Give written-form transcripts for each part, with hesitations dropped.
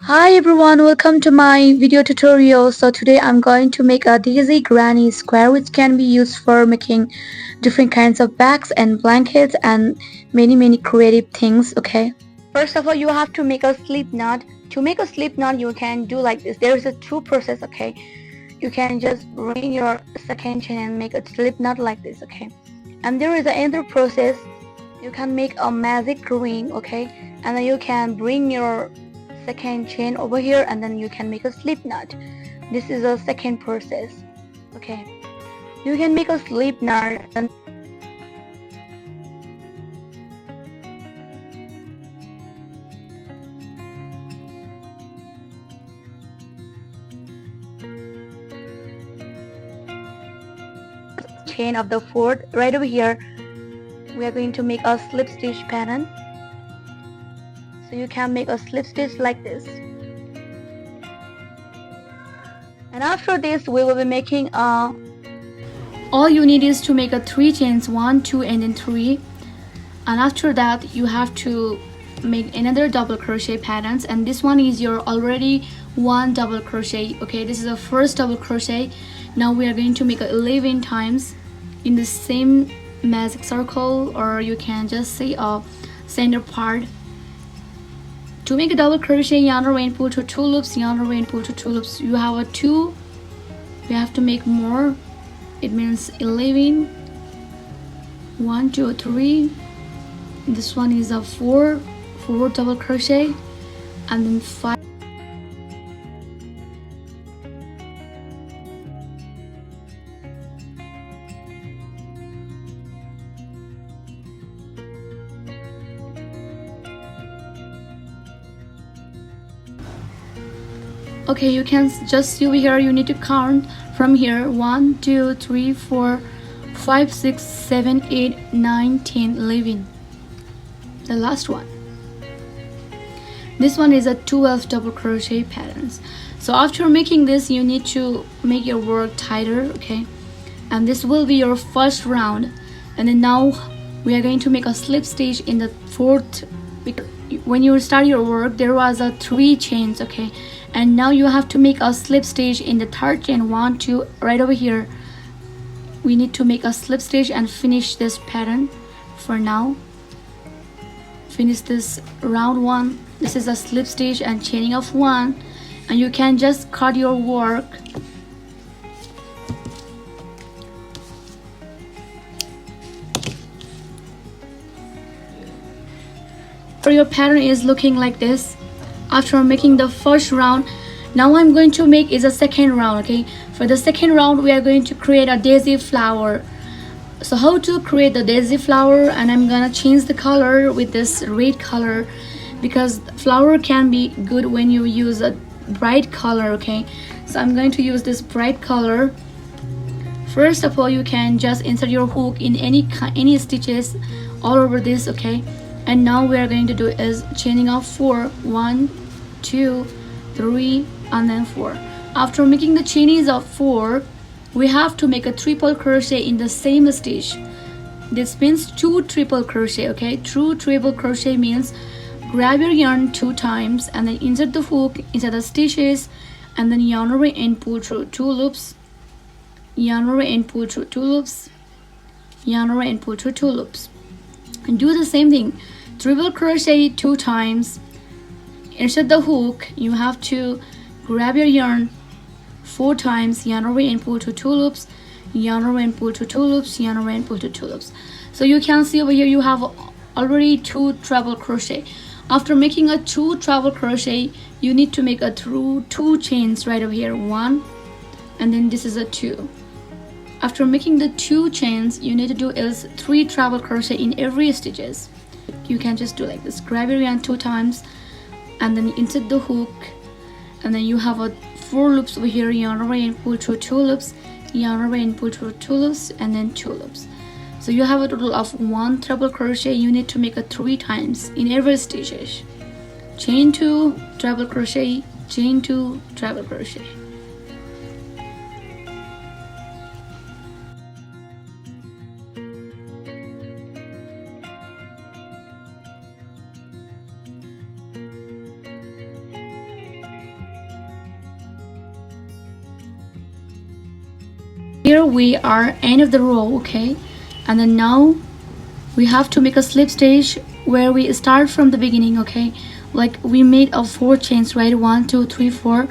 Hi everyone, welcome to my video tutorial. So today I'm going to make a daisy granny square which can be used for making different kinds of bags and blankets and many creative things, okay? First of all, you have to make a slip knot. To make a slip knot, you can do like this. There is a two process, okay? You can just bring your second chain and make a slip knot like this, okay? And there is another process. You can make a magic ring, okay? And then you can bring your second chain over here and then you can make a slip knot. This is a second process, okay? You can make a slip knot and chain of the fourth right over here. We are going to make a slip stitch pattern. So you can make a slip stitch like this. And after this we will be making a all you need is to make a 3 chains, 1 2 and then 3, and after that you have to make another double crochet patterns, and this one is your already one double crochet, okay? This is the first double crochet. Now we are going to make 11 times in the same magic circle, or you can just say a center part. To make a double crochet, yarn away and pull to 2 loops, yarn away and pull to 2 loops. You have a 2, you have to make more. It means 11, 1 2 3. This one is a 4 double crochet, and then 5. Okay, you can just see over here, you need to count from here 1 2 3 4 5 6 7 8 9 10 11. The last one, this one is a 12 double crochet patterns. So after making this, you need to make your work tighter, okay? And this will be your first round. And then now we are going to make a slip stitch in the fourth. When you start your work, there was a 3 chains, okay? And now you have to make a slip stitch in the third chain, 1 2 right over here. We need to make a slip stitch and finish this pattern. For now, finish this round 1. This is a slip stitch and chaining of 1, and you can just cut your work. So your pattern is looking like this after making the first round. Now I'm going to make is a second round, okay? For the second round we are going to create a daisy flower. So how to create the daisy flower, and I'm gonna change the color with this red color because flower can be good when you use a bright color, okay? So I'm going to use this bright color. First of all, you can just insert your hook in any stitches all over this, okay? And now we are going to do is chaining of 4, 1 2 3 and then 4. After making the chains of 4, we have to make a triple crochet in the same stitch. This means 2 triple crochet, okay? True triple crochet means grab your yarn 2 times and then insert the hook inside the stitches, and then yarn away and pull through 2 loops, yarn away and pull through 2 loops, yarn away and pull through 2 loops. And do the same thing, triple crochet 2 times, insert the hook, you have to grab your yarn 4 times, yarn away and pull to 2 loops, yarn away and pull to 2 loops, yarn away and pull to 2 loops. So you can see over here you have already 2 treble crochet. After making a 2 treble crochet, you need to make a 2 chains right over here, 1 and then this is a 2. After making the 2 chains, you need to do is 3 treble crochet in every stitches. You can just do like this, grab your yarn 2 times and then insert the hook, and then you have a 4 loops over here, yarn away and pull through 2 loops, yarn away and pull through 2 loops and then 2 loops. So you have a total of 1 treble crochet. You need to make a 3 times in every stitches. Chain 2 treble crochet, chain 2 treble crochet. Here we are end of the row, okay, and then now we have to make a slip stitch where we start from the beginning, okay, like we made a 4 chains, right? 1 2 3 4,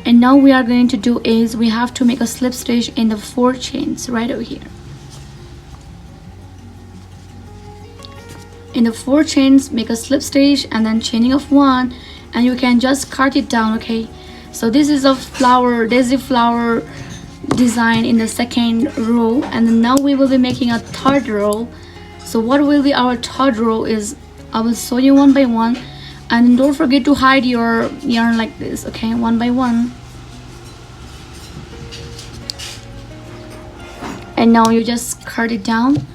and now we are going to do is we have to make a slip stitch in the 4 chains right over here. In the 4 chains, make a slip stitch and then chaining of 1, and you can just cut it down, okay. So this is a flower, daisy flower design in the second row, and then now we will be making a third row. So what will be our third row is I will show you one by one, and don't forget to hide your yarn like this, okay, one by one. And now you just cut it down.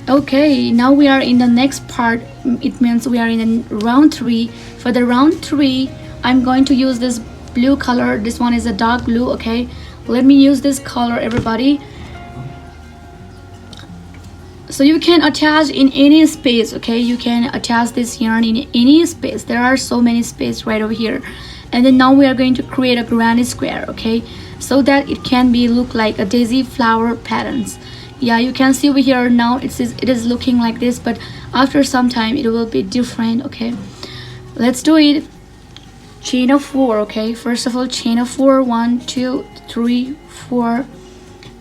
Okay, now we are in the next part. It means we are in round 3. For the round 3, I'm going to use this blue color. This one is a dark blue, okay. Let me use this color, everybody. So you can attach in any space, okay. You can attach this yarn in any space. There are so many spaces right over here. And then now we are going to create a granny square, okay, so that it can be look like a daisy flower patterns. Yeah, you can see over here now it is looking like this, but after some time it will be different, okay. Let's do it. Chain of 4, okay. First of all, chain of 4, 1 2 3 4.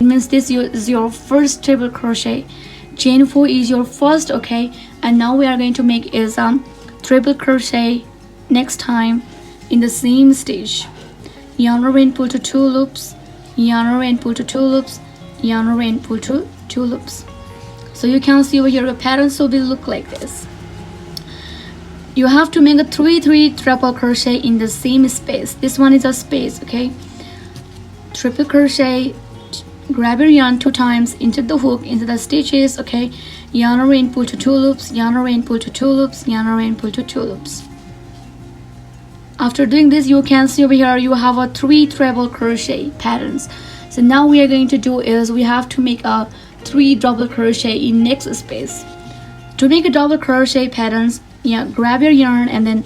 It means this is your first treble crochet. Chain 4 is your first, okay. And now we are going to make is triple crochet next time in the same stitch. Yarn over and pull to 2 loops, yarn over and pull to 2 loops, yarn over and pull to 2 loops. So you can see over here the pattern so will look like this. You have to make a 3 triple crochet in the same space. This one is a space, okay. Triple crochet, grab your yarn 2 times, into the hook, into the stitches, okay. Yarn over and pull to 2 loops, yarn over and pull to 2 loops, yarn over and pull to 2 loops. After doing this, you can see over here you have a 3 treble crochet patterns. So now we are going to do is we have to make a 3 double crochet in next space. To make a double crochet patterns, yeah, grab your yarn and then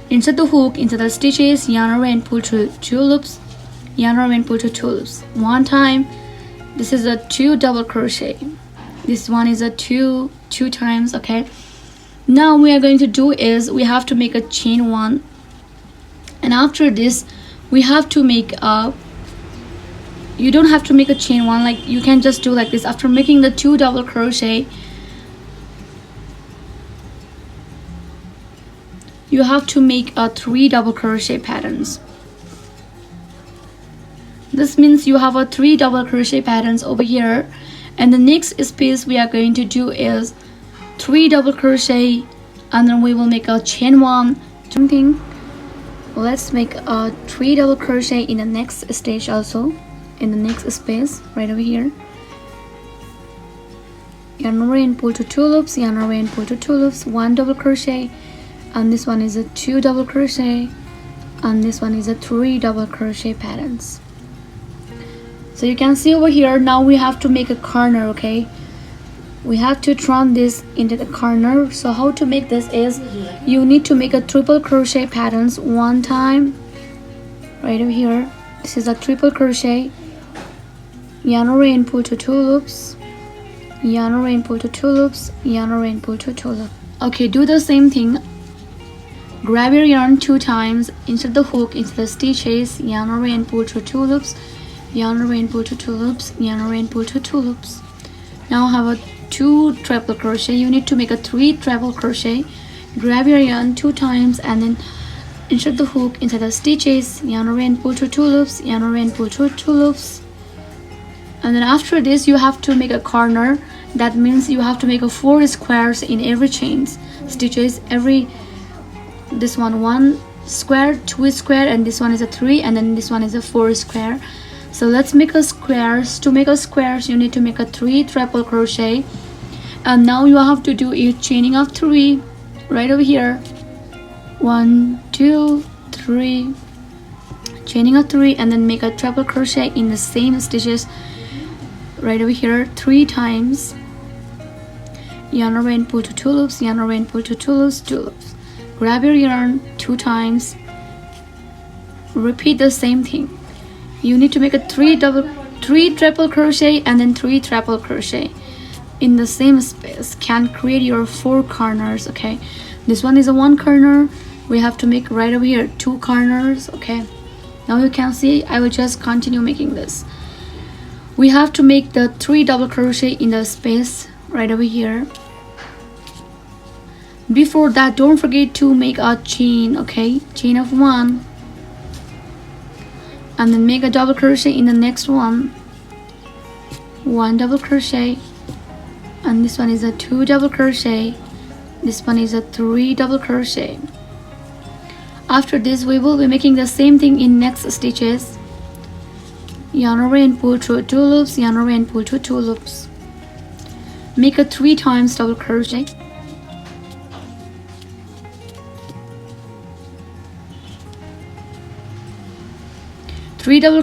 insert the hook into the stitches, yarn over and pull to 2 loops, yarn over and pull to 2 loops. One time, this is a 2 double crochet. This one is a 2 times, okay. Now we are going to do is we have to make a chain 1, and after this we have to make a, you don't have to make a chain 1, like you can just do like this. After making the 2 double crochet, you have to make a 3 double crochet patterns. This means you have a 3 double crochet patterns over here, and the next space we are going to do is 3 double crochet, and then we will make a chain 1 thing. Let's make a 3 double crochet in the next stage also, in the next space right over here. Yarn over and pull to 2 loops, yarn over and pull to 2 loops, 1 double crochet, and this one is a 2 double crochet, and this one is a 3 double crochet patterns. So you can see over here now we have to make a corner, okay. We have to turn this into the corner. So how to make this is you need to make a triple crochet patterns 1 time right over here. This is a triple crochet, yarn over and pull to 2 loops, yarn over and pull to 2 loops, yarn over and pull to 2 loops. Okay, do the same thing. Grab your yarn 2 times, insert the hook into the stitches, yarn over and pull to 2 loops, yarn over and pull to 2 loops, yarn over and pull to 2 loops. Now have a 2 triple crochet. You need to make a 3 treble crochet. Grab your yarn 2 times and then insert the hook into the stitches, yarn over and pull to 2 loops, yarn over and pull to 2 loops. And then after this you have to make a corner. That means you have to make a 4 squares in every chains stitches. Every this one square, 2 square, and this one is a 3, and then this one is a 4 square. So let's make a squares. To make a squares you need to make a 3 triple crochet, and now you have to do a chaining of 3 right over here. 1 2 3, chaining of 3, and then make a triple crochet in the same stitches right over here 3 times. Yarn over and pull to 2 loops, yarn over and pull to 2 loops, 2 loops. Grab your yarn 2 times, repeat the same thing. you need to make a three triple crochet and then 3 triple crochet in the same space. Can create your 4 corners. Okay, this one is a 1 corner. We have to make right over here 2 corners. Okay, now you can see I will just continue making this. We have to make the 3 double crochet in the space right over here. Before that, don't forget to make a chain. Okay, chain of 1, and then make a double crochet in the next one. 1 double crochet, and this one is a 2 double crochet. This one is a 3 double crochet. After this, we will be making the same thing in next stitches. Yarn over and pull through 2 loops, yarn over and pull through 2 loops. Make a 3 times double crochet. Three double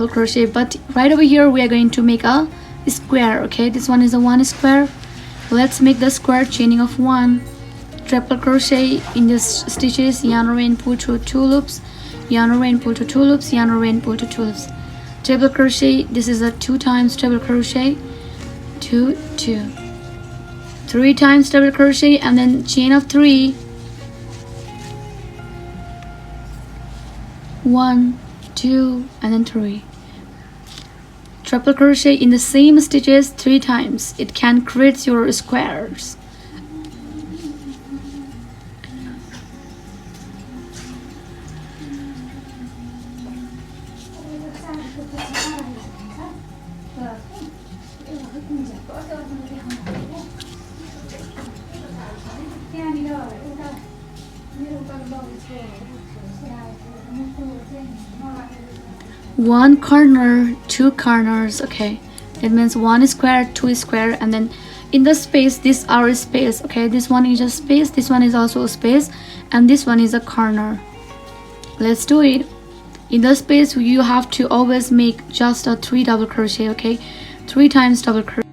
crochet, but right over here we are going to make a square. Okay, this one is a 1 square. Let's make the square, chaining of 1, triple crochet in this stitches, yarn over and pull through 2 loops, yarn over and pull through 2 loops, yarn over and pull through 2 loops, triple crochet. This is a 2 times triple crochet, 2 2, 3 times double crochet, and then chain of 3, 1 2 and then 3, triple crochet in the same stitches 3 times. It can create your squares. One corner, 2 corners. Okay, it means 1 square, 2 square, and then in the space, this our space. Okay, this one is a space, this one is also a space, and this one is a corner. Let's do it. In the space, you have to always make just a 3 double crochet. Okay, 3 times double crochet.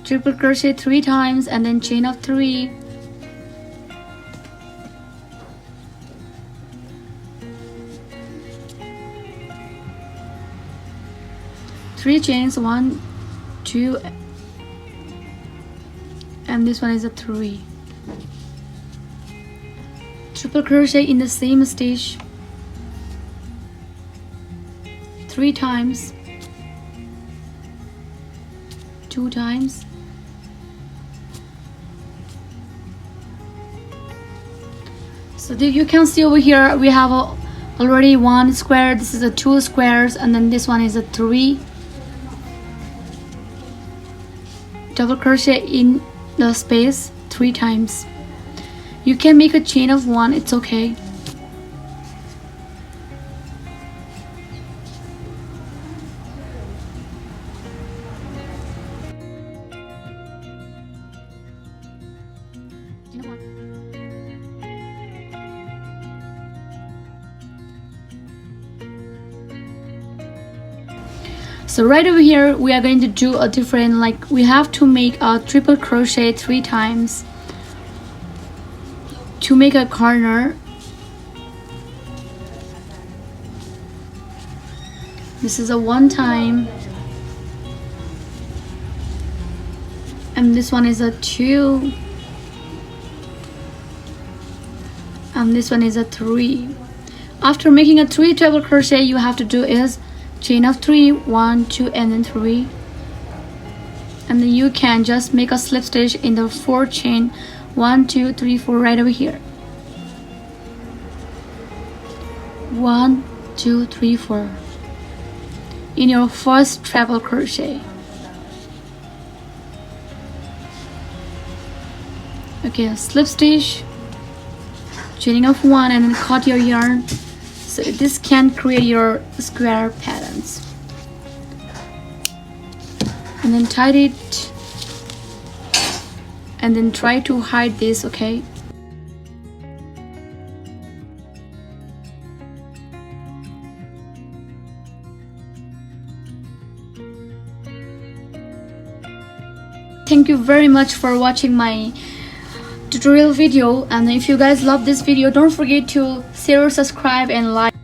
Triple crochet 3 times and then chain of 3, three chains, 1 2, and this one is a 3, triple crochet in the same stitch 3 times, 2 times, so you can see over here we have already 1 square. This is a 2 squares, and then this one is a 3 double crochet in the space 3 times. You can make a chain of 1, it's okay. So right over here we are going to do a different, like we have to make a triple crochet 3 times to make a corner. This is a 1 time, and this one is a 2, and this one is a 3. After making a 3 triple crochet, you have to do is chain of 3, 1 2 and then 3, and then you can just make a slip stitch in the 4 chain, 1 2 3 4 right over here, 1 2 3 4 in your first treble crochet. Okay, slip stitch, chaining of 1, and then cut your yarn. So this can create your square patterns, and then tie it, and then try to hide this. Okay, thank you very much for watching my tutorial video, and if you guys love this video, don't forget to share, subscribe and like.